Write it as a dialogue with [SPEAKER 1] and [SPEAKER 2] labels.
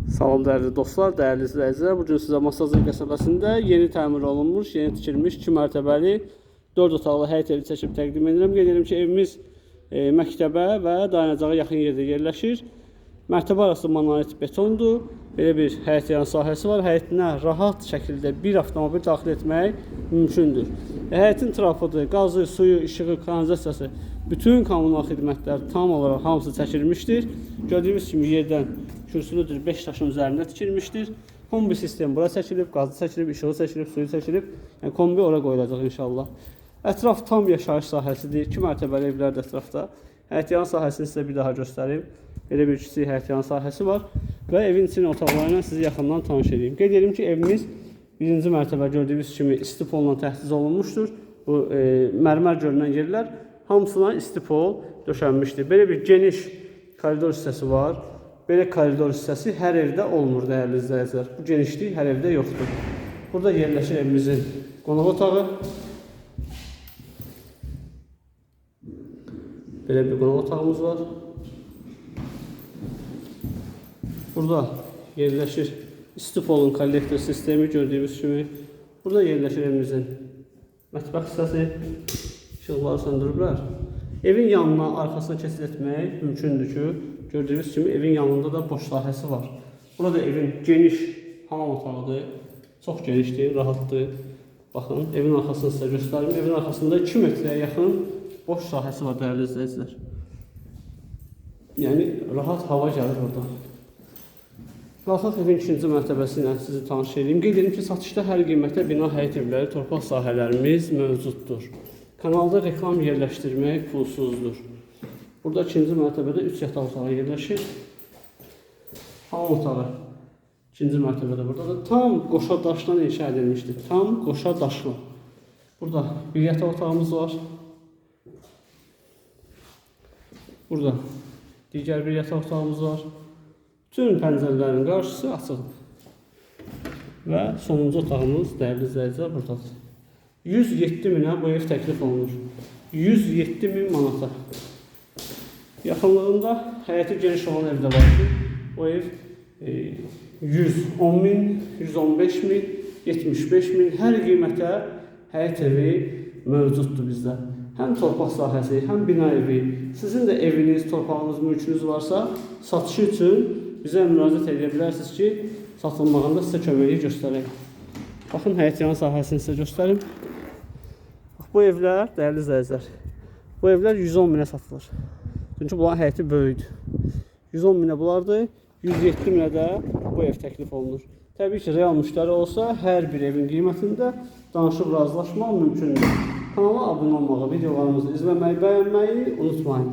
[SPEAKER 1] Salam dəyərli dostlar, dəyərli izləyicilər. Bugün sizə Masazır qəsəbəsində yeni təmir olunmuş, yeni tikilmiş 2 mərtəbəli 4 otaqlı həyət evi çəkib təqdim edirəm. Qeyd edirəm ki, evimiz məktəbə və dayanacağa yaxın yerdə yerləşir. Mərtəbə arası monolit betondur. Belə bir həyət yan sahəsi var. Həyətinə rahat şəkildə bir avtomobil daxil etmək mümkündür. Həyətin trapıdır, qazı, suyu, işığı, kanalizasiyası, bütün kommunal xidmətlər tam olaraq hamısı çəkilmişdir. Gördüyünüz kimi yerdən kürsülüdür, 5 daşın üzərində tikilmişdir. Kombi sistemi bura çəkilib, qazı çəkilib, işığı çəkilib, suyu çəkilib. Yəni kombi ora qoyulacaq inşallah. Ətraf tam yaşayış sahəsidir. 2 mərtəbəli evlər də ətrafda. Həyətyan sahəsini sizə bir daha göstəreyim. Belə bir kiçik həyətyan sahəsi var və evin içinin otaqları ilə sizi yaxından tanış edeyim. Qeyd edim ki, evimiz 1-ci mərtəbə gördüyünüz kimi istipolla təchiz olunmuşdur. Bu mərmər görünən yerlər hamısına istipol döşənmişdir. Belə bir geniş koridor hissəsi var. Belə koridor hissəsi hər evdə olmur dəyərli izləyicilər. Bu genişlik hər evdə yoxdur. Burada yerləşir evimizin qonaq otağı. Belə bir qonaq otağımız var. Burada yerləşir istipolun kollektor sistemi gördüyümüz kimi. Burada yerləşir evimizin mətbəx hissəsi. İşıqları söndürüblər. Evin yanına, arxasına keçid etmək mümkündür ki, gördüyünüz kimi evin yanında da boş sahəsi var. Burada evin geniş hamam otağıdır. Çox genişdir, rahatdır. Baxın, evin arxasını sizə göstərim. Evin arxasında 2 metrəyə yaxın boş sahəsi var dəyərli izləyicilər. Yəni, rahat hava gəlir oradan. Qalxaq evin 2-ci mərtəbəsi ilə sizi tanış edeyim. Qeyd edim ki, satışda hər qiymətə bina həyət evləri, torpaq sahələrimiz mövcuddur. Kanalda reklam yerləşdirmək pulsuzdur. Burada 2-ci mərtəbədə 3 yataq otağı yerləşir. Hamam otağı 2-ci mərtəbədə buradadır. Tam qoşa daşla inşa edilmişdir. Tam qoşa daşla. Burada bir yataq otağımız var. Burada digər bir yataq otağımız var. Bütün pəncərələrin qarşısı açıqdır. Və sonuncu otağımız dəyərli izləyicilər buradadır. 107 minə bu ev təklif olunur. 107 min manata. Yaxınlığında həyəti geniş olan evdə var ki, o ev 110 min, 115 min, 75 min hər qiymətə həyət evi mövcuddur bizdə. Həm torpaq sahəsi, həm bina evi, sizin də eviniz, torpağınız, mülkünüz varsa satışı üçün bizə müraciət edə bilərsiniz ki, satılmağında sizə köməyi göstərək. Baxın, həyət yan sahəsini sizə göstərim. Bu evlər, dəyərli izləyicilər, bu evlər 110 minə satılır. Çünki bunların həyəti böyüdür. 110 minə bunlardır, 107 minə də bu ev təklif olunur. Təbii ki, real müştəri olsa, hər bir evin qiymətində danışıb razılaşmaq mümkündür. Kanala abunə olmağı, videolarımızı izləməyi, bəyənməyi unutmayın.